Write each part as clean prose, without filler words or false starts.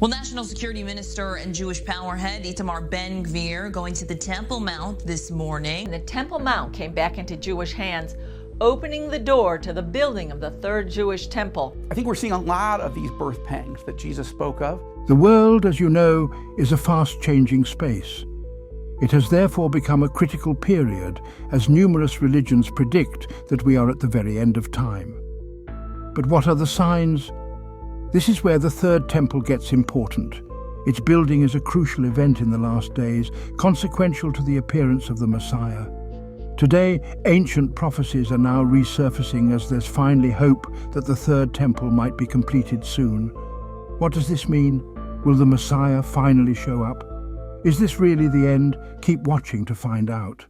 Well, National Security Minister and Jewish powerhead Itamar Ben-Gvir going to the Temple Mount this morning. The Temple Mount came back into Jewish hands, opening the door to the building of the third Jewish temple. I think we're seeing a lot of these birth pangs that Jesus spoke of. The world, as you know, is a fast-changing space. It has therefore become a critical period, as numerous religions predict that we are at the very end of time. But what are the signs? This is where the third temple gets important. Its building is a crucial event in the last days, consequential to the appearance of the Messiah. Today, ancient prophecies are now resurfacing as there's finally hope that the third temple might be completed soon. What does this mean? Will the Messiah finally show up? Is this really the end? Keep watching to find out.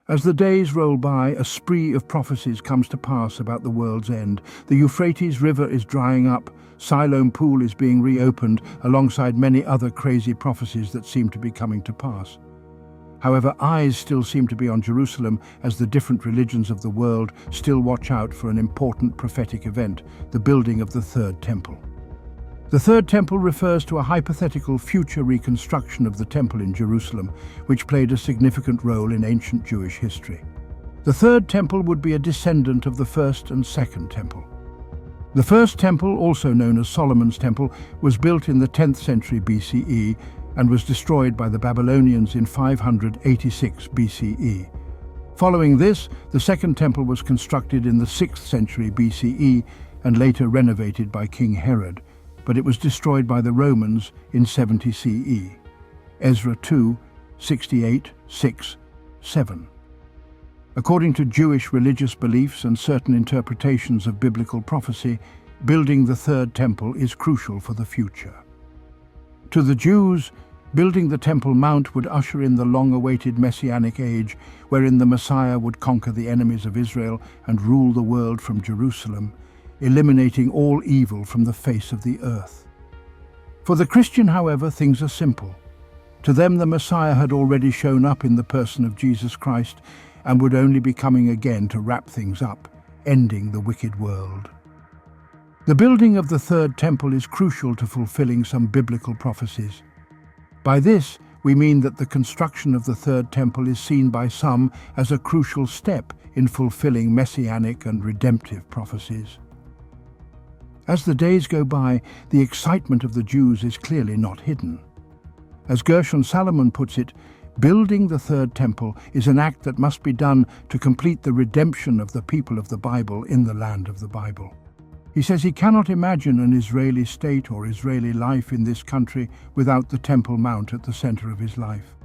As the days roll by, a spree of prophecies comes to pass about the world's end. The Euphrates River is drying up, Siloam Pool is being reopened, alongside many other crazy prophecies that seem to be coming to pass. However, eyes still seem to be on Jerusalem as the different religions of the world still watch out for an important prophetic event, the building of the third temple. The third temple refers to a hypothetical future reconstruction of the temple in Jerusalem, which played a significant role in ancient Jewish history. The third temple would be a descendant of the first and second temple. The first temple, also known as Solomon's Temple, was built in the 10th century BCE and was destroyed by the Babylonians in 586 BCE. Following this, the second temple was constructed in the 6th century BCE and later renovated by King Herod, but it was destroyed by the Romans in 70 CE. Ezra 2, 68, 6, 7. According to Jewish religious beliefs and certain interpretations of biblical prophecy, building the third temple is crucial for the future. To the Jews, building the Temple Mount would usher in the long-awaited Messianic age, wherein the Messiah would conquer the enemies of Israel and rule the world from Jerusalem, eliminating all evil from the face of the earth. For the Christian, however, things are simple. To them, the Messiah had already shown up in the person of Jesus Christ and would only be coming again to wrap things up, ending the wicked world. The building of the third temple is crucial to fulfilling some biblical prophecies. By this, we mean that the construction of the third temple is seen by some as a crucial step in fulfilling messianic and redemptive prophecies. As the days go by, the excitement of the Jews is clearly not hidden. As Gershon Salomon puts it, building the third temple is an act that must be done to complete the redemption of the people of the Bible in the land of the Bible. He says he cannot imagine an Israeli state or Israeli life in this country without the Temple Mount at the center of his life.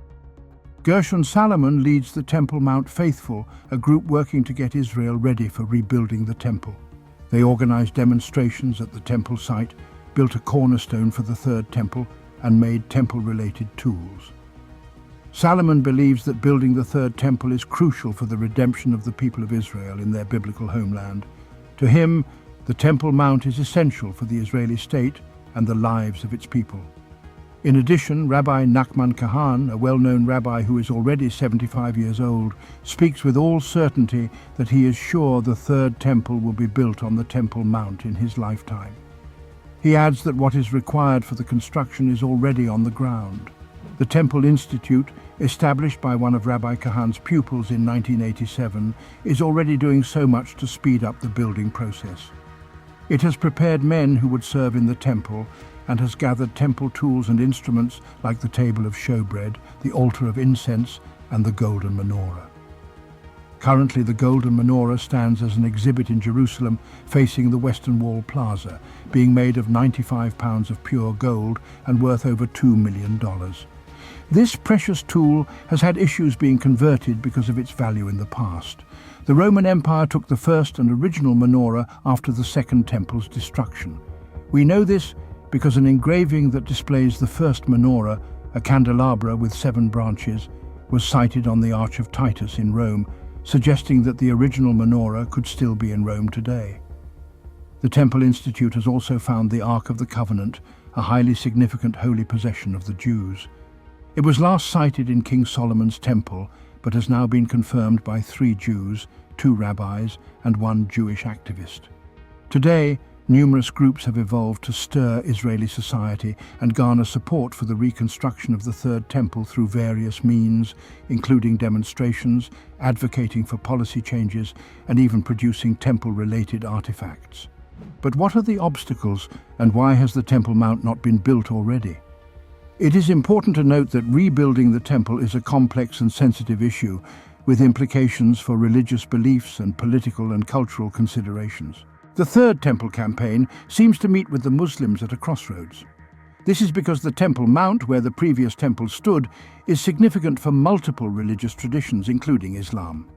Gershon Salomon leads the Temple Mount Faithful, a group working to get Israel ready for rebuilding the temple. They organized demonstrations at the temple site, built a cornerstone for the third temple, and made temple-related tools. Salomon believes that building the third temple is crucial for the redemption of the people of Israel in their biblical homeland. To him, the Temple Mount is essential for the Israeli state and the lives of its people. In addition, Rabbi Nachman Kahan, a well-known rabbi who is already 75 years old, speaks with all certainty that he is sure the third temple will be built on the Temple Mount in his lifetime. He adds that what is required for the construction is already on the ground. The Temple Institute, established by one of Rabbi Kahan's pupils in 1987, is already doing so much to speed up the building process. It has prepared men who would serve in the temple and has gathered temple tools and instruments like the table of showbread, the altar of incense, and the golden menorah. Currently, the golden menorah stands as an exhibit in Jerusalem facing the Western Wall Plaza, being made of 95 pounds of pure gold and worth over $2 million. This precious tool has had issues being converted because of its value in the past. The Roman Empire took the first and original menorah after the Second Temple's destruction. We know this because an engraving that displays the first menorah, a candelabra with 7 branches, was sighted on the Arch of Titus in Rome, suggesting that the original menorah could still be in Rome today. The Temple Institute has also found the Ark of the Covenant, a highly significant holy possession of the Jews. It was last sighted in King Solomon's temple, but has now been confirmed by 3 Jews, 2 rabbis, and 1 Jewish activist. Today, Numerous groups have evolved to stir Israeli society and garner support for the reconstruction of the Third Temple through various means, including demonstrations, advocating for policy changes, and even producing temple-related artifacts. But what are the obstacles, and why has the Temple Mount not been built already? It is important to note that rebuilding the temple is a complex and sensitive issue, with implications for religious beliefs and political and cultural considerations. The Third Temple campaign seems to meet with the Muslims at a crossroads. This is because the Temple Mount, where the previous temple stood, is significant for multiple religious traditions, including Islam.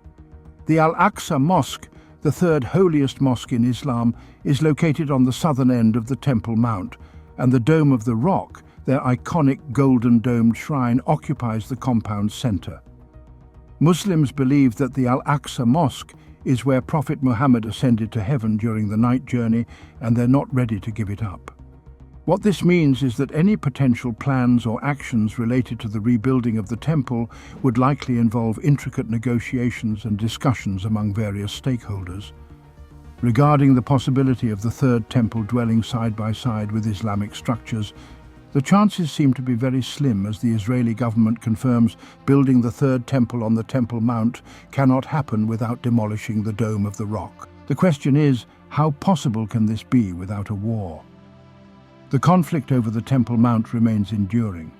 The Al-Aqsa Mosque, the third holiest mosque in Islam, is located on the southern end of the Temple Mount, and the Dome of the Rock, their iconic golden domed shrine, occupies the compound's center. Muslims believe that the Al-Aqsa Mosque is where Prophet Muhammad ascended to heaven during the night journey, and they're not ready to give it up. What this means is that any potential plans or actions related to the rebuilding of the temple would likely involve intricate negotiations and discussions among various stakeholders. Regarding the possibility of the Third Temple dwelling side by side with Islamic structures, the chances seem to be very slim, as the Israeli government confirms building the Third Temple on the Temple Mount cannot happen without demolishing the Dome of the Rock. The question is, how possible can this be without a war? The conflict over the Temple Mount remains enduring.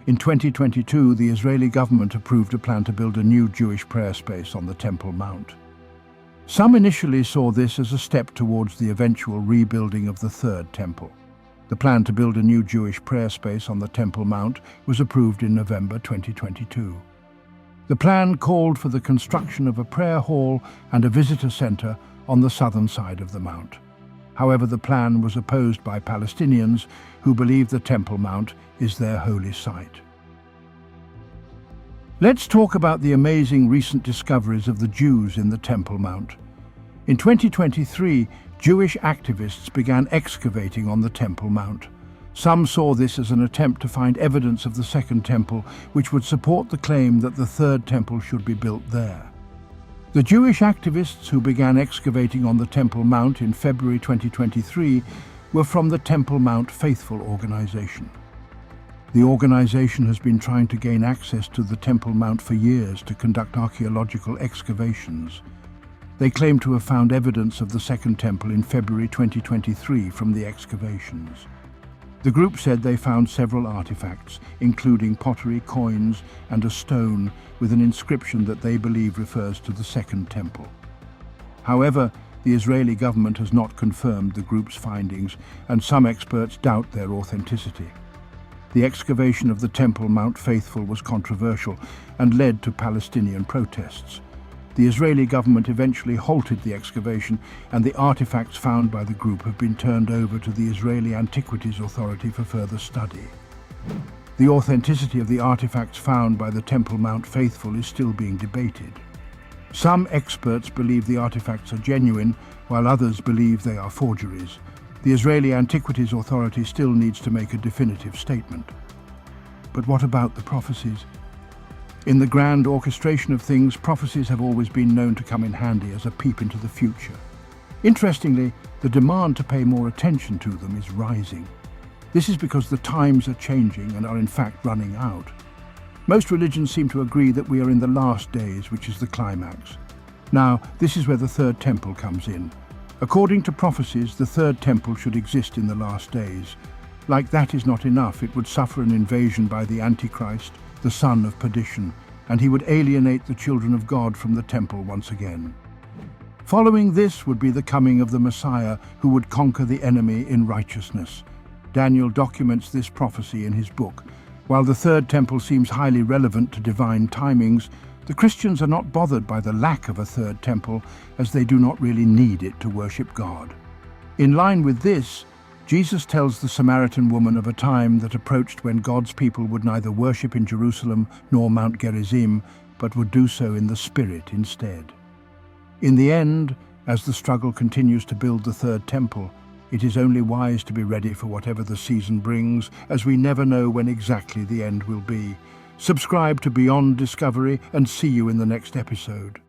In 2022, the Israeli government approved a plan to build a new Jewish prayer space on the Temple Mount. Some initially saw this as a step towards the eventual rebuilding of the Third Temple. The plan to build a new Jewish prayer space on the Temple Mount was approved in November 2022. The plan called for the construction of a prayer hall and a visitor center on the southern side of the mount. However, the plan was opposed by Palestinians who believe the Temple Mount is their holy site. Let's talk about the amazing recent discoveries of the Jews in the Temple Mount. In 2023, Jewish activists began excavating on the Temple Mount. Some saw this as an attempt to find evidence of the Second Temple, which would support the claim that the Third Temple should be built there. The Jewish activists who began excavating on the Temple Mount in February 2023 were from the Temple Mount Faithful organization. The organization has been trying to gain access to the Temple Mount for years to conduct archaeological excavations. They claim to have found evidence of the Second Temple in February 2023 from the excavations. The group said they found several artifacts, including pottery, coins, and a stone with an inscription that they believe refers to the Second Temple. However, the Israeli government has not confirmed the group's findings, and some experts doubt their authenticity. The excavation of the Temple Mount Faithful was controversial and led to Palestinian protests. The Israeli government eventually halted the excavation, and the artifacts found by the group have been turned over to the Israeli Antiquities Authority for further study. The authenticity of the artifacts found by the Temple Mount Faithful is still being debated. Some experts believe the artifacts are genuine, while others believe they are forgeries. The Israeli Antiquities Authority still needs to make a definitive statement. But what about the prophecies? In the grand orchestration of things, prophecies have always been known to come in handy as a peep into the future. Interestingly, the demand to pay more attention to them is rising. This is because the times are changing and are in fact running out. Most religions seem to agree that we are in the last days, which is the climax. Now, this is where the Third Temple comes in. According to prophecies, the Third Temple should exist in the last days. Like that is not enough, it would suffer an invasion by the Antichrist, the son of perdition, and he would alienate the children of God from the temple once again. Following this would be the coming of the Messiah, who would conquer the enemy in righteousness. Daniel documents this prophecy in his book. While the Third Temple seems highly relevant to divine timings, the Christians are not bothered by the lack of a Third Temple, as they do not really need it to worship God. In line with this, Jesus tells the Samaritan woman of a time that approached when God's people would neither worship in Jerusalem nor Mount Gerizim, but would do so in the Spirit instead. In the end, as the struggle continues to build the Third Temple, it is only wise to be ready for whatever the season brings, as we never know when exactly the end will be. Subscribe to Beyond Discovery and see you in the next episode.